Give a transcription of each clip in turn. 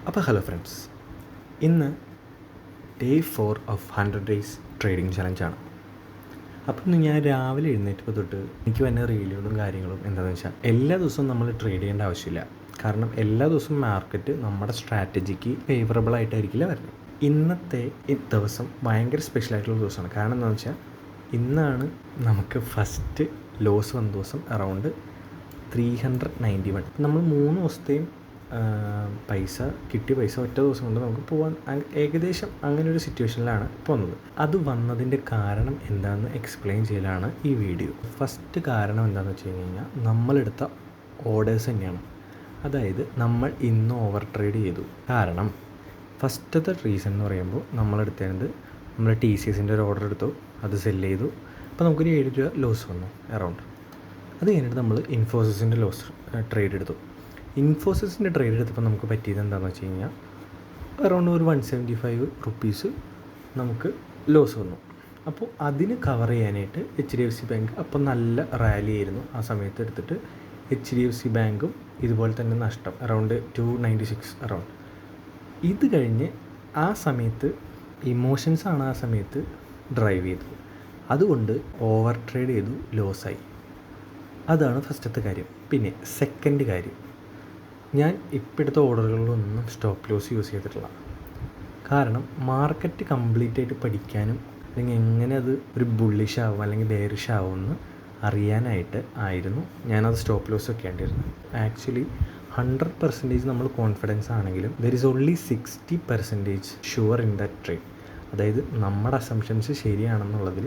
അപ്പോൾ hello friends, ഇന്ന് day 4 of 100 days trading ചലഞ്ചാണ്. അപ്പം ഇന്ന് ഞാൻ രാവിലെ എഴുന്നേറ്റപ്പോൾ തൊട്ട് എനിക്ക് വന്ന റീലുകളും കാര്യങ്ങളും എന്താണെന്ന് വെച്ചാൽ, എല്ലാ ദിവസവും നമ്മൾ ട്രേഡ് ചെയ്യേണ്ട ആവശ്യമില്ല. കാരണം എല്ലാ ദിവസവും മാർക്കറ്റ് നമ്മുടെ സ്ട്രാറ്റജിക്ക് ഫേവറബിൾ ആയിട്ടായിരിക്കില്ല വരുന്നത്. ഇന്നത്തെ ഈ ദിവസം ഭയങ്കര സ്പെഷ്യലായിട്ടുള്ള ദിവസമാണ്. കാരണം എന്താണെന്ന് വെച്ചാൽ, ഇന്നാണ് ഫസ്റ്റ് ലോസ് വന്ന ദിവസം അറൗണ്ട് 391. നമ്മൾ 3 ദിവസത്തെയും കിട്ടിയ പൈസ ഒറ്റ ദിവസം കൊണ്ട് നമുക്ക് പോകാൻ ഏകദേശം അങ്ങനെ ഒരു സിറ്റുവേഷനിലാണ് പോകുന്നത്. അത് വന്നതിൻ്റെ കാരണം എന്താണെന്ന് എക്സ്പ്ലെയിൻ ചെയ്യലാണ് ഈ വീഡിയോ. ഫസ്റ്റ് കാരണം എന്താണെന്ന് വെച്ച് കഴിഞ്ഞാൽ, നമ്മളെടുത്ത ഓർഡേഴ്സ് തന്നെയാണ്. അതായത് നമ്മൾ ഇന്ന് ഓവർ ട്രേഡ് ചെയ്തു. കാരണം ഫസ്റ്റത്തെ റീസൺ എന്ന് പറയുമ്പോൾ, നമ്മളെടുത്തത് നമ്മൾ TCSൻ്റെ ഒരു ഓർഡർ എടുത്തു, അത് സെല്ല് ചെയ്തു. അപ്പോൾ നമുക്കൊരു 7 രൂപ ലോസ് വന്നു അറൗണ്ട്. അത് കഴിഞ്ഞിട്ട് നമ്മൾ ഇൻഫോസിസിൻ്റെ ട്രേഡ് എടുത്തു. ഇൻഫോസിസിൻ്റെ ട്രേഡ് എടുത്തപ്പോൾ നമുക്ക് പറ്റിയത് എന്താണെന്ന് വെച്ച് കഴിഞ്ഞാൽ, അറൗണ്ട് ഒരു 175 റുപ്പീസ് നമുക്ക് ലോസ് വന്നു. അപ്പോൾ അതിന് കവർ ചെയ്യാനായിട്ട് HDFC ബാങ്ക് അപ്പോൾ നല്ല റാലി ആയിരുന്നു ആ സമയത്ത് എടുത്തിട്ട്, HDFC ബാങ്കും ഇതുപോലെ തന്നെ നഷ്ടം അറൗണ്ട് 296 അറൗണ്ട്. ഇത് കഴിഞ്ഞ് ആ സമയത്ത് ഇമോഷൻസാണ് ആ സമയത്ത് ഡ്രൈവ് ചെയ്തത്. അതുകൊണ്ട് ഓവർ ട്രേഡ് ചെയ്തു, ലോസായി. അതാണ് ഫസ്റ്റത്തെ കാര്യം. പിന്നെ സെക്കൻഡ് കാര്യം, ഞാൻ ഇപ്പോഴത്തെ ഓർഡറുകളിലൊന്നും സ്റ്റോപ്പ് ലോസ് യൂസ് ചെയ്തിട്ടില്ല. കാരണം മാർക്കറ്റ് കംപ്ലീറ്റ് ആയിട്ട് പഠിക്കാനും അല്ലെങ്കിൽ എങ്ങനെ അത് ഒരു ബുള്ളിഷ് ആവും അല്ലെങ്കിൽ ബെയറിഷ് ആവുമെന്ന് അറിയാനായിട്ട് ആയിരുന്നു ഞാനത് സ്റ്റോപ്പ് ലോസ് വെക്കേണ്ടിയിരുന്നത്. ആക്ച്വലി 100% നമ്മൾ കോൺഫിഡൻസ് ആണെങ്കിലും there is only 60% sure in that trade. അതായത് നമ്മുടെ അസംഷൻസ് ശരിയാണെന്നുള്ളതിൽ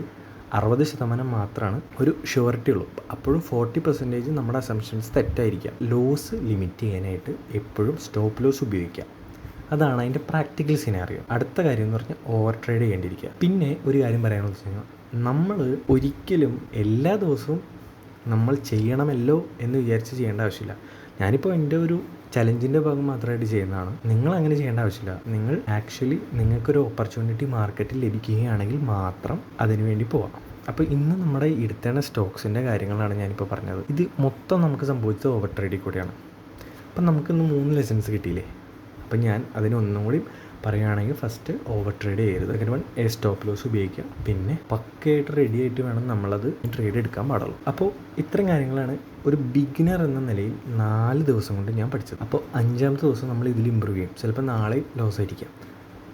60% മാത്രമാണ് ഒരു ഷുവറിറ്റി ഉള്ളൂ. അപ്പോഴും 40% നമ്മുടെ അസംഷൻസ് തെറ്റായിരിക്കാം. ലോസ് ലിമിറ്റ് ചെയ്യാനായിട്ട് എപ്പോഴും സ്റ്റോപ്പ് ലോസ് ഉപയോഗിക്കാം. അതാണ് അതിൻ്റെ പ്രാക്ടിക്കൽ സിനാറിയോ. അടുത്ത കാര്യം എന്ന് പറഞ്ഞാൽ, ഓവർ ട്രേഡ് ചെയ്യേണ്ടിയിരിക്കുക. പിന്നെ ഒരു കാര്യം പറയാമെന്ന് വെച്ച് കഴിഞ്ഞാൽ, നമ്മൾ ഒരിക്കലും എല്ലാ ദിവസവും നമ്മൾ ചെയ്യണമല്ലോ എന്ന് വിചാരിച്ച് ചെയ്യേണ്ട ആവശ്യമില്ല. ഞാനിപ്പോൾ എൻ്റെ ഒരു ചലഞ്ചിൻ്റെ ഭാഗം മാത്രമായിട്ട് ചെയ്യുന്നതാണ്. നിങ്ങൾ അങ്ങനെ ചെയ്യേണ്ട ആവശ്യമില്ല. നിങ്ങൾ ആക്ച്വലി നിങ്ങൾക്കൊരു ഓപ്പർച്യൂണിറ്റി മാർക്കറ്റിൽ ലഭിക്കുകയാണെങ്കിൽ മാത്രം അതിനുവേണ്ടി പോവാം. അപ്പോൾ ഇന്ന് നമ്മുടെ എടുത്തേണ്ട സ്റ്റോക്സിൻ്റെ കാര്യങ്ങളാണ് ഞാനിപ്പോൾ പറഞ്ഞത്. ഇത് മൊത്തം നമുക്ക് സംഭവിച്ചത് ഓവർ ട്രേഡിൽ കൂടിയാണ്. അപ്പം നമുക്കിന്ന് 3 ലെസൺസ് കിട്ടിയില്ലേ. അപ്പം ഞാൻ അതിനൊന്നും കൂടി പറയുകയാണെങ്കിൽ, ഫസ്റ്റ് ഓവർ ട്രേഡ് ചെയ്യരുത്. സെക്കൻഡ് സ്റ്റോപ്പ് ലോസ് ഉപയോഗിക്കുക. പിന്നെ പക്കയായിട്ട് റെഡി ആയിട്ട് വേണം നമ്മളത് ട്രേഡ് എടുക്കാൻ പാടുള്ളൂ. അപ്പോൾ ഇത്രയും കാര്യങ്ങളാണ് ഒരു ബിഗിനർ എന്ന നിലയിൽ 4 ദിവസം കൊണ്ട് ഞാൻ പഠിച്ചത്. അപ്പോൾ 5ാമത്തെ ദിവസം നമ്മൾ ഇതിൽ ഇമ്പ്രൂവ് ചെയ്യും. ചിലപ്പോൾ നാളെ ലോസ് ആയിരിക്കാം,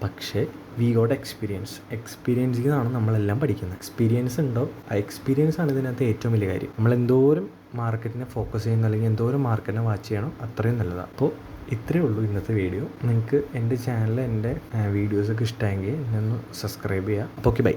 പക്ഷേ വി ഗോട്ട് എക്സ്പീരിയൻസിൽ നിന്നാണ് നമ്മളെല്ലാം പഠിക്കുന്നത്. എക്സ്പീരിയൻസ് ഉണ്ടോ, ആ എക്സ്പീരിയൻസ് ആണ് ഇതിനകത്ത് ഏറ്റവും വലിയ കാര്യം. നമ്മൾ എന്തോരം മാർക്കറ്റിനെ ഫോക്കസ് ചെയ്യുന്നു അല്ലെങ്കിൽ എന്തോരം മാർക്കറ്റിനെ വാച്ച് ചെയ്യണം, അത്രയും നല്ലതാണ്. അപ്പോൾ ഇത്രയേ ഉള്ളൂ ഇന്നത്തെ വീഡിയോ. നിങ്ങൾക്ക് എൻ്റെ ചാനൽ, എൻ്റെ വീഡിയോസൊക്കെ ഇഷ്ടമെങ്കിൽ എന്നെ ഒന്ന് സബ്സ്ക്രൈബ് ചെയ്യുക. അപ്പോൾ ഓക്കെ, ബൈ.